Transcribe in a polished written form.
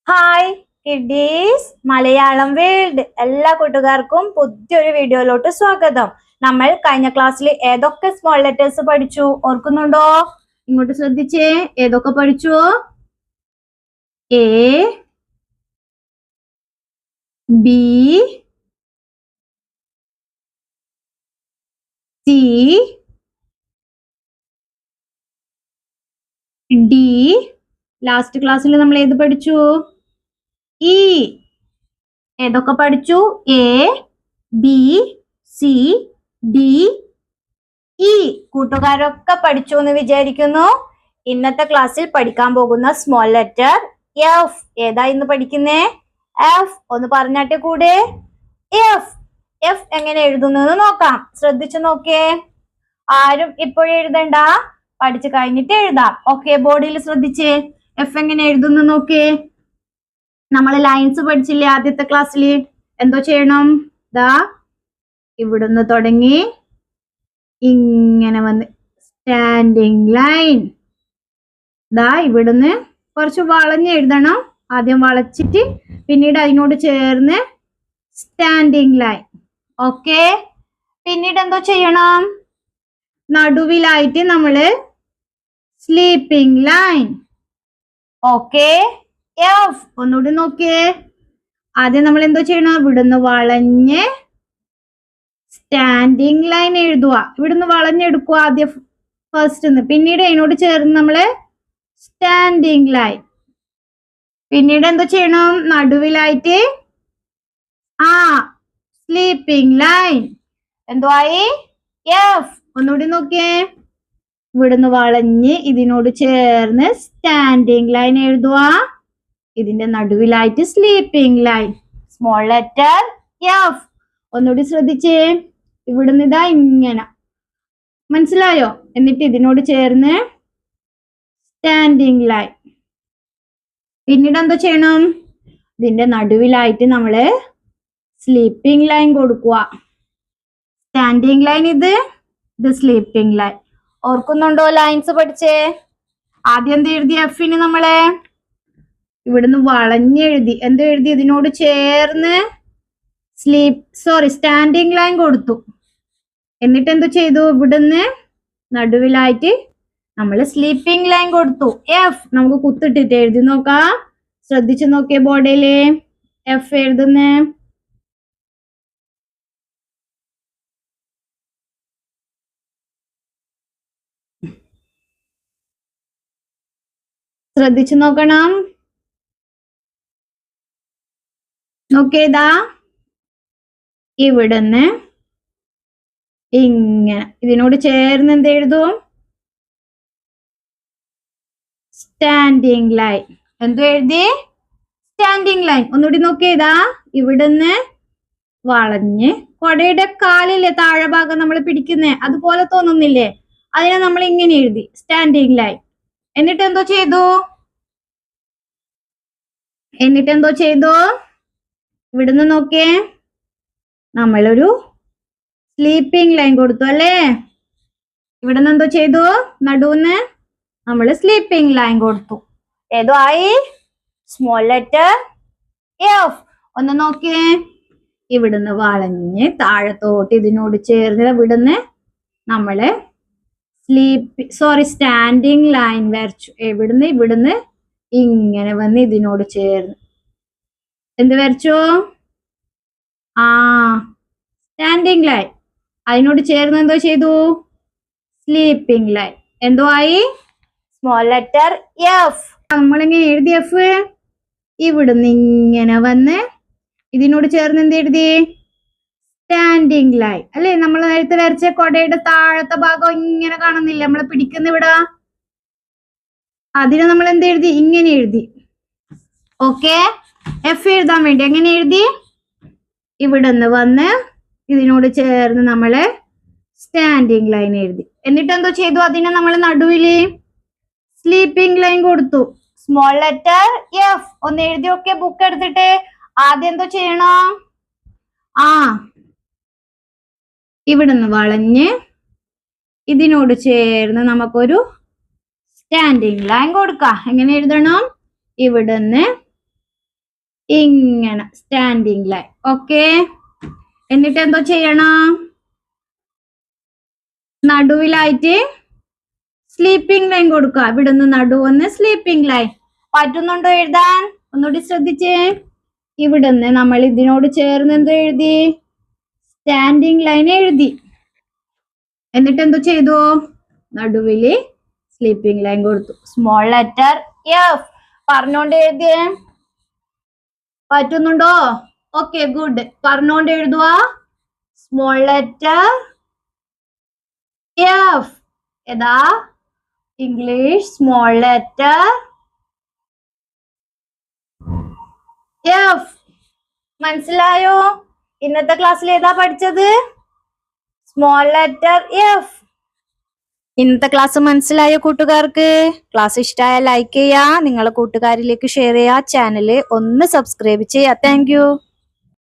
Hi kiddies Malayalam world എല്ലാ കൂട്ടുകാർക്കും പുതിയൊരു വീഡിയോയിലോട്ട് സ്വാഗതം. നമ്മൾ കഴിഞ്ഞ ക്ലാസ്സിൽ ഏതൊക്കെ സ്മോൾ ലെറ്റേഴ്സ് പഠിച്ചു ഓർക്കുന്നുണ്ടോ? ഇങ്ങോട്ട് ശ്രദ്ധിച്ചേ, ഏതൊക്കെ പഠിച്ചു? A, B, C, D. Last ക്ലാസ്സിൽ നമ്മൾ ഏത് പഠിച്ചു? ഇ. ഏതൊക്കെ പഠിച്ചു? A, B, C, D, E. കൂട്ടുകാരൊക്കെ പഠിച്ചു എന്ന് വിചാരിക്കുന്നു. ഇന്നത്തെ ക്ലാസ്സിൽ പഠിക്കാൻ പോകുന്ന സ്മോൾ ലെറ്റർ എഫ്. ഏതാ ഇന്ന് പഠിക്കുന്നേ? എഫ്. ഒന്ന് പറഞ്ഞാട്ടെ കൂടെ. എഫ്. എഫ് എങ്ങനെ എഴുതുന്നത് നോക്കാം. ശ്രദ്ധിച്ചു നോക്കേ. ആരും ഇപ്പോഴും എഴുതണ്ട, പഠിച്ചു കഴിഞ്ഞിട്ട് എഴുതാം. ഓക്കെ, ബോർഡിൽ ശ്രദ്ധിച്ചേ. എഫ് എങ്ങനെ എഴുതുന്നു നോക്കേ. നമ്മൾ ലൈൻസ് പഠിച്ചില്ലേ ആദ്യത്തെ ക്ലാസ്സിൽ? എന്തോ ചെയ്യണം? ദാ ഇവിടുന്ന് തുടങ്ങി ഇങ്ങനെ വന്ന് സ്റ്റാൻഡിങ് ലൈൻ. ദാ ഇവിടുന്ന് കുറച്ച് വളഞ്ഞ് എഴുതണം. ആദ്യം വളച്ചിട്ട് പിന്നീട് അതിനോട് ചേർന്ന് സ്റ്റാൻഡിങ് ലൈൻ. ഓക്കെ, പിന്നീട് എന്തോ ചെയ്യണം? നടുവിലായിട്ട് നമ്മള് സ്ലീപ്പിംഗ് ലൈൻ. Okay, F. ഒന്നുകൂടി നോക്കിയേ. ആദ്യം നമ്മൾ എന്തോ ചെയ്യണം? ഇവിടുന്ന് വളഞ്ഞ് സ്റ്റാൻഡിങ് ലൈൻ എഴുതുക. ഇവിടുന്ന് വളഞ്ഞെടുക്കുക ആദ്യം ഫസ്റ്റ്. പിന്നീട് അതിനോട് ചേർന്ന് നമ്മള് സ്റ്റാൻഡിങ് ലൈൻ. പിന്നീട് എന്തോ ചെയ്യണം? നടുവിലായിട്ട് സ്ലീപ്പിംഗ് ലൈൻ. എന്തോ ആയി? എഫ്. ഒന്നുകൂടി നോക്കിയേ. ഇവിടുന്ന് വളഞ്ഞ് ഇതിനോട് ചേർന്ന് സ്റ്റാൻഡിംഗ് ലൈൻ എഴുതുക. ഇതിന്റെ നടുവിലായിട്ട് sleeping line. Small letter F. ഒന്നുകൂടി ശ്രദ്ധിച്ചേ. ഇവിടുന്ന് ഇതാ ഇങ്ങനെ, മനസ്സിലായോ? എന്നിട്ട് ഇതിനോട് ചേർന്ന് സ്റ്റാൻഡിംഗ് ലൈൻ. പിന്നീട് എന്തോ ചെയ്യണം? ഇതിന്റെ നടുവിലായിട്ട് നമ്മള് സ്ലീപ്പിംഗ് ലൈൻ കൊടുക്കുക. സ്റ്റാൻഡിംഗ് ലൈൻ ഇത് സ്ലീപ്പിംഗ് ലൈൻ. ഓർക്കുന്നുണ്ടോ ലൈൻസ് പഠിച്ചേ? ആദ്യം എന്ത് എഴുതി? എഫിന് നമ്മള് ഇവിടുന്ന് വളഞ്ഞെഴുതി. എന്ത് എഴുതി? ഇതിനോട് ചേർന്ന് സ്റ്റാൻഡിംഗ് ലൈൻ കൊടുത്തു. എന്നിട്ട് എന്ത് ചെയ്തു? ഇവിടുന്ന് നടുവിലായിട്ട് നമ്മൾ സ്ലീപ്പിംഗ് ലൈൻ കൊടുത്തു. എഫ്. നമുക്ക് കുത്തിട്ടിട്ട് എഴുതി നോക്കാം. ശ്രദ്ധിച്ചു നോക്കിയ ബോർഡില് എഫ് എഴുതുന്നേ. ശ്രദ്ധിച്ചു നോക്കണം. നോക്കിയതാ ഇവിടുന്ന് ഇങ്ങനെ ഇതിനോട് ചേർന്ന് എന്ത് എഴുതും? Standing line. എന്തോ എഴുതി? Standing line. ഒന്നുകൂടി നോക്കിയതാ ഇവിടുന്ന് വളഞ്ഞ് കൊടയുടെ കാലില്ലേ താഴെ ഭാഗം നമ്മൾ പിടിക്കുന്നേ, അതുപോലെ തോന്നുന്നില്ലേ? അതിനെ നമ്മൾ ഇങ്ങനെ എഴുതി സ്റ്റാൻഡിംഗ് ലൈൻ. എന്നിട്ട് എന്തോ ചെയ്തു? ഇവിടുന്ന് നോക്കിയേ, നമ്മളൊരു സ്ലീപ്പിംഗ് ലൈൻ കൊടുത്തു അല്ലേ? ഇവിടുന്ന് എന്തോ ചെയ്തു? നടുവിന് നമ്മൾ സ്ലീപ്പിംഗ് ലൈൻ കൊടുത്തു. ഏതോ ആയി? Small letter F. ഒന്ന് നോക്കിയേ. ഇവിടുന്ന് വളഞ്ഞ് താഴത്തോട്ട് ഇതിനോട് ചേർന്ന് ഇവിടുന്ന് നമ്മള് സ്റ്റാൻഡിംഗ് ലൈൻ വരച്ചു. ഇവിടുന്ന് ഇങ്ങനെ വന്ന് ഇതിനോട് ചേർന്ന് എന്ത് വരച്ചു? Standing line. അതിനോട് ചേർന്ന് എന്തോ ചെയ്തു? Sleeping line. എന്തോ ആയി? Small letter F. നമ്മളിങ്ങനെ എഴുതി എഫ്. ഇവിടുന്ന് ഇങ്ങനെ വന്ന് ഇതിനോട് ചേർന്ന് എന്ത് എഴുതി? സ്റ്റാൻഡിംഗ് ലൈൻ അല്ലേ? നമ്മൾ നേരത്തെ വരച്ച കൊടയുടെ താഴത്തെ ഭാഗം ഇങ്ങനെ കാണുന്നില്ല, നമ്മളെ പിടിക്കുന്ന ഇവിടെ. അതിന് നമ്മൾ എന്ത് എഴുതി? ഇങ്ങനെ എഴുതി. ഓക്കെ, എഫ് എഴുതാൻ വേണ്ടി എങ്ങനെ എഴുതി? ഇവിടുന്ന് വന്ന് ഇതിനോട് ചേർന്ന് നമ്മള് സ്റ്റാൻഡിംഗ് ലൈൻ എഴുതി. എന്നിട്ട് എന്തോ ചെയ്തു? അതിനെ നമ്മൾ നടുവില് സ്ലീപ്പിംഗ് ലൈൻ കൊടുത്തു. Small letter F. ഒന്ന് എഴുതി നോക്കിയ ബുക്ക് എടുത്തിട്ട്. ആദ്യം എന്തോ ചെയ്യണം? ഇവിടുന്ന് വളഞ്ഞ് ഇതിനോട് ചേർന്ന് നമുക്കൊരു സ്റ്റാൻഡിംഗ് ലൈൻ കൊടുക്കാം. എങ്ങനെ എഴുതണം? ഇവിടുന്ന് ഇങ്ങനെ സ്റ്റാൻഡിങ് ലൈൻ. ഓക്കെ, എന്നിട്ട് എന്തോ ചെയ്യണം? നടുവിലായിട്ട് സ്ലീപ്പിംഗ് ലൈൻ കൊടുക്കുക. ഇവിടുന്ന് നടുവന്ന് സ്ലീപ്പിംഗ് ലൈൻ. പറ്റുന്നുണ്ടോ എഴുതാൻ? ഒന്നുകൂടി ശ്രദ്ധിച്ചേ. ഇവിടുന്ന് നമ്മൾ ഇതിനോട് ചേർന്ന് എന്തോ എഴുതി? സ്റ്റാൻഡിങ് ലൈൻ എഴുതി. എന്നിട്ട് എന്തോ ചെയ്തു? നടുവില് സ്ലീപ്പിംഗ് ലൈൻ കൊടുത്തു. Small letter F. പറഞ്ഞോണ്ട് എഴുതിയേ. പറ്റുന്നുണ്ടോ? Okay, good. പറഞ്ഞോണ്ട് എഴുതുക. Small letter F. ഏതാ? English small letter F. മനസ്സിലായോ? ഇന്നത്തെ ക്ലാസ്സിൽ ഏതാ പഠിച്ചത്? സ്മോൾ ലെറ്റർ എഫ്. ഇന്നത്തെ ക്ലാസ് മനസ്സിലായ കൂട്ടുകാർക്ക്? ക്ലാസ് ഇഷ്ടമായ ലൈക്ക് ചെയ്യുക, നിങ്ങളെ കൂട്ടുകാരിലേക്ക് ഷെയർ ചെയ്യുക, ചാനൽ ഒന്ന് സബ്സ്ക്രൈബ് ചെയ്യുക. Thank U.